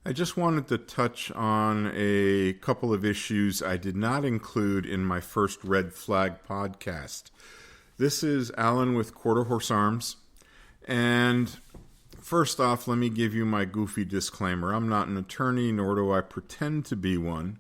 I just wanted to touch on a couple of issues I did not include in my first Red Flag podcast. This is Alan with Quarter Horse Arms, and first off, let me give you my goofy disclaimer. I'm not an attorney, nor do I pretend to be one.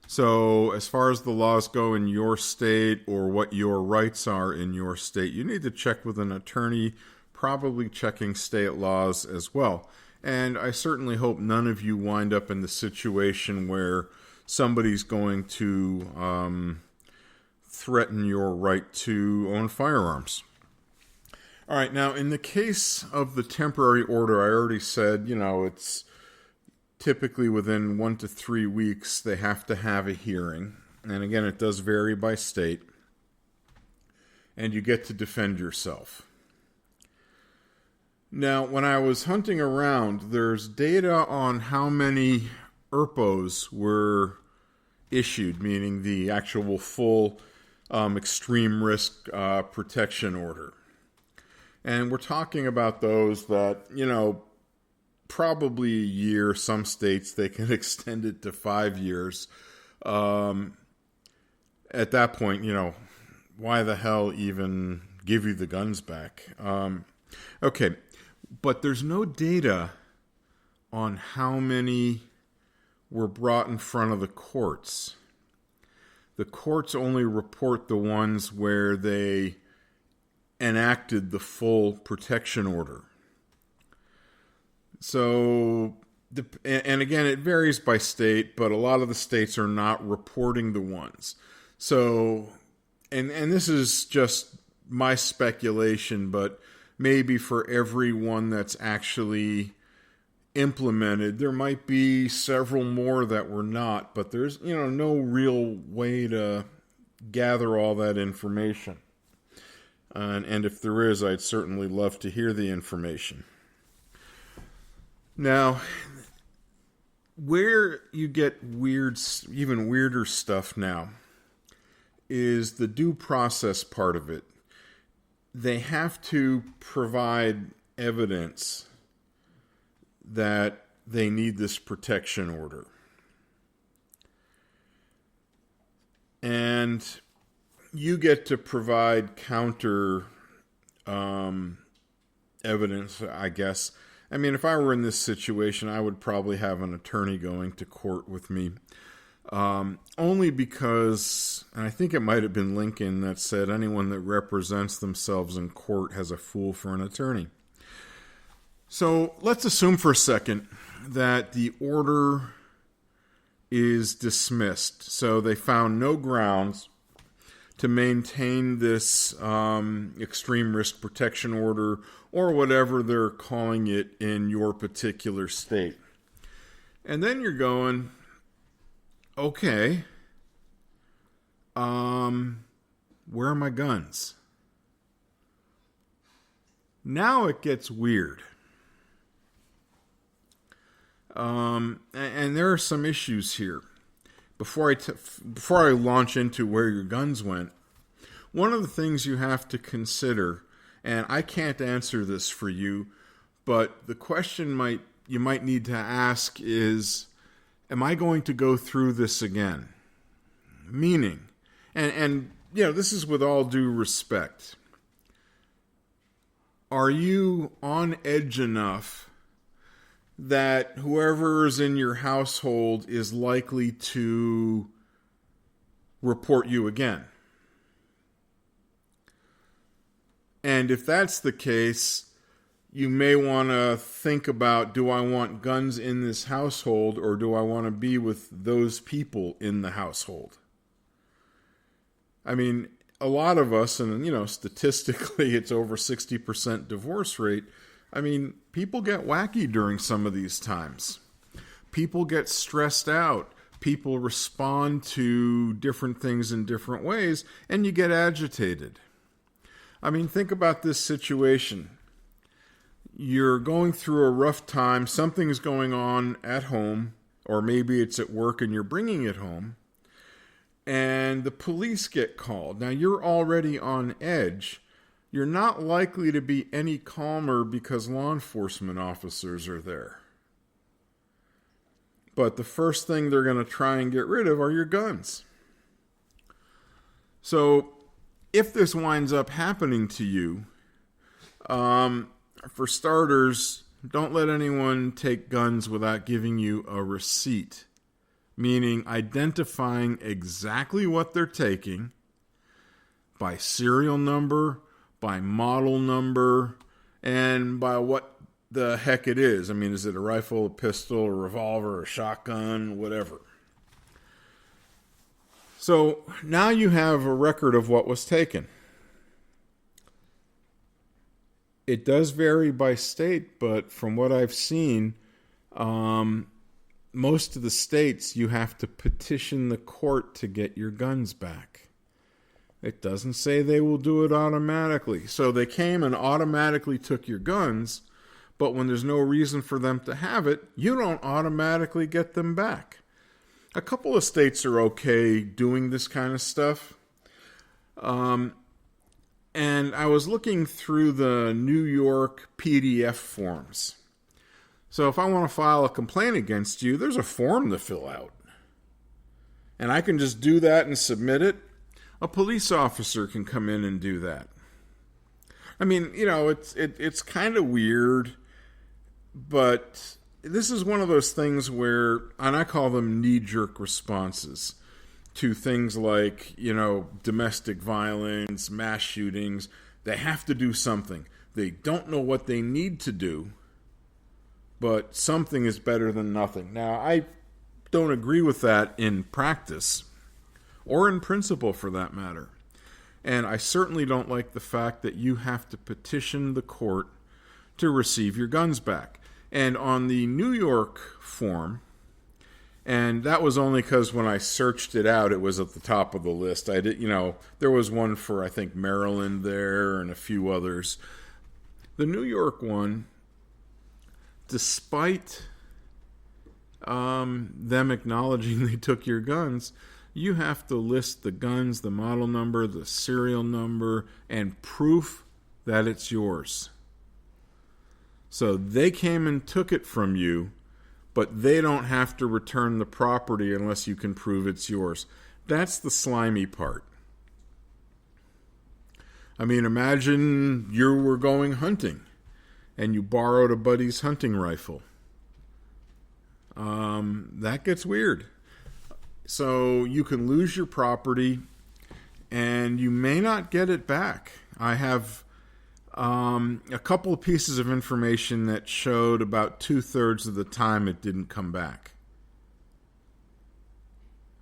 So, as far as the laws go in your state or what your rights are in your state, you need to check with an attorney, probably checking state laws as well. And I certainly hope none of you wind up in the situation where somebody's going to threaten your right to own firearms. All right, now in the case of the temporary order, I already said, it's typically within 1 to 3 weeks they have to have a hearing. And again, it does vary by state. And you get to defend yourself. Now, when I was hunting around, there's data on how many ERPOs were issued, meaning the actual full extreme risk protection order. And we're talking about those that, probably a year. Some states, they can extend it to 5 years. At that point, why the hell even give you the guns back? Okay. But there's no data on how many were brought in front of the courts. The courts only report the ones where they enacted the full protection order. So, and again, it varies by state, but a lot of the states are not reporting the ones. So, and this is just my speculation, but maybe for every one that's actually implemented, there might be several more that were not, but there's, no real way to gather all that information. And if there is, I'd certainly love to hear the information. Now, where you get even weirder stuff now is the due process part of it. They have to provide evidence that they need this protection order. And you get to provide counter evidence, I guess. I mean, if I were in this situation, I would probably have an attorney going to court with me. Only because, and I think it might have been Lincoln that said, anyone that represents themselves in court has a fool for an attorney. So let's assume for a second that the order is dismissed. So they found no grounds to maintain this extreme risk protection order, or whatever they're calling it in your particular state. And then you're going, okay, where are my guns? Now it gets weird. And there are some issues here. Before I launch into where your guns went, one of the things you have to consider, and I can't answer this for you, but the question you might need to ask is, am I going to go through this again? Meaning, and this is with all due respect, are you on edge enough that whoever is in your household is likely to report you again? And if that's the case, you may want to think about, do I want guns in this household, or do I want to be with those people in the household? I mean, a lot of us, and statistically it's over 60% divorce rate. I mean, people get wacky during some of these times. People get stressed out. People respond to different things in different ways, and you get agitated. I mean, think about this situation. You're going through a rough time. Something's going on at home, or maybe it's at work and you're bringing it home, and the police get called. Now, you're already on edge. You're not likely to be any calmer because law enforcement officers are there. but the first thing they're going to try and get rid of are your guns. So if this winds up happening to you, for starters, don't let anyone take guns without giving you a receipt, meaning identifying exactly what they're taking by serial number, by model number, and by what the heck it is. I mean, is it a rifle, a pistol, a revolver, a shotgun, whatever. So now you have a record of what was taken. It does vary by state, but from what I've seen, most of the states you have to petition the court to get your guns back. It doesn't say they will do it automatically. So they came and automatically took your guns, but when there's no reason for them to have it, you don't automatically get them back. A couple of states are okay doing this kind of stuff. And I was looking through the New York PDF forms. So if I want to file a complaint against you, there's a form to fill out. And I can just do that and submit it. A police officer can come in and do that. I mean, you know, it's kind of weird, but this is one of those things where, and I call them knee-jerk responses to things like, you know, domestic violence, mass shootings. They have to do something. They don't know what they need to do, but something is better than nothing. Now, I don't agree with that in practice, or in principle for that matter. And I certainly don't like the fact that you have to petition the court to receive your guns back. And on the New York form, and that was only because when I searched it out, it was at the top of the list. I did, you know, there was one for, I think, Maryland there and a few others. The New York one, despite them acknowledging they took your guns, you have to list the guns, the model number, the serial number, and proof that it's yours. So they came and took it from you, but they don't have to return the property unless you can prove it's yours. That's the slimy part. I mean, imagine you were going hunting and you borrowed a buddy's hunting rifle. That gets weird. So you can lose your property and you may not get it back. I have a couple of pieces of information that showed about 2/3 of the time it didn't come back.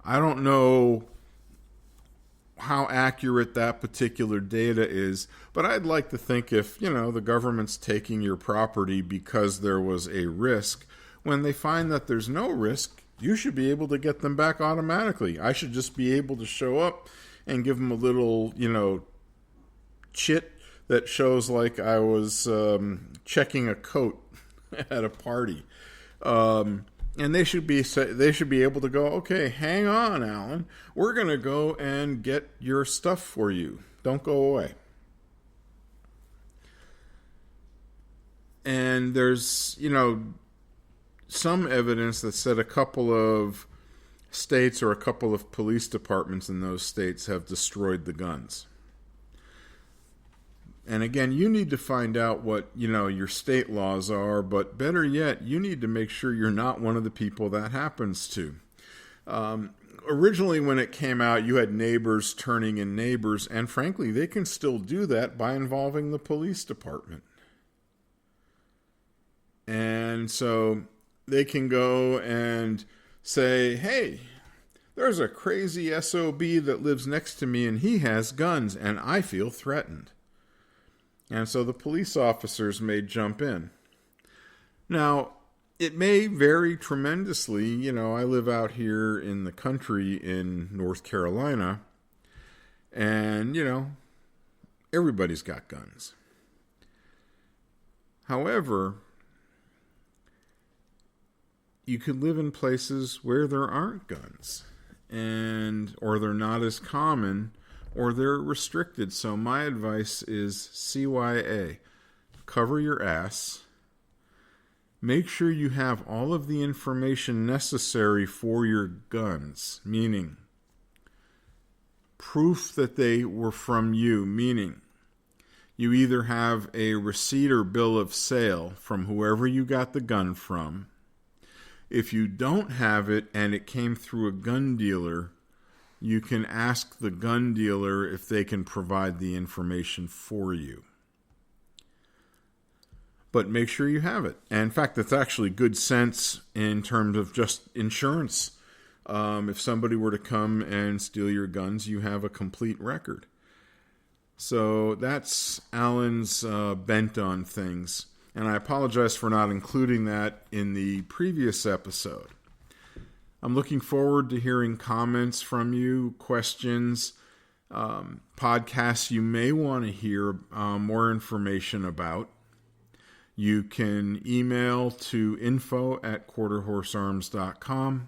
I don't know how accurate that particular data is, but I'd like to think if, you know, the government's taking your property because there was a risk, when they find that there's no risk, you should be able to get them back automatically. I should just be able to show up and give them a little, you know, chit that shows like I was checking a coat at a party. And they should be able to go, okay, hang on, Alan. We're going to go and get your stuff for you. Don't go away. And there's, you know, some evidence that said a couple of states or a couple of police departments in those states have destroyed the guns. And again, you need to find out what, you know, your state laws are, but better yet, you need to make sure you're not one of the people that happens to. Originally, when it came out, you had neighbors turning in neighbors, and frankly, they can still do that by involving the police department. And so they can go and say, hey, there's a crazy SOB that lives next to me and he has guns and I feel threatened. And so the police officers may jump in. Now, it may vary tremendously. You know, I live out here in the country in North Carolina, and, you know, everybody's got guns. However, you could live in places where there aren't guns, or they're not as common, or they're restricted. So my advice is CYA. Cover your ass make sure you have all of the information necessary for your guns, meaning proof that they were from you, meaning you either have a receipt or bill of sale from whoever you got the gun from. If you don't have it and it came through a gun dealer, you can ask the gun dealer if they can provide the information for you. But make sure you have it. And in fact, that's actually good sense in terms of just insurance. If somebody were to come and steal your guns, you have a complete record. So that's Alan's bent on things. And I apologize for not including that in the previous episode. I'm looking forward to hearing comments from you, questions, podcasts you may want to hear more information about. You can email to info@quarterhorsearms.com.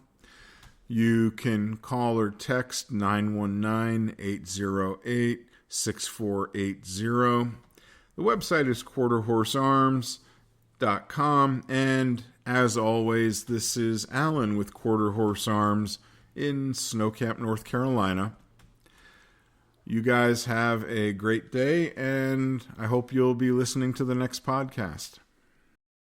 You can call or text 919-808-6480. The website is quarterhorsearms.com. And as always, this is Alan with Quarter Horse Arms in Snowcap, North Carolina. You guys have a great day, and I hope you'll be listening to the next podcast.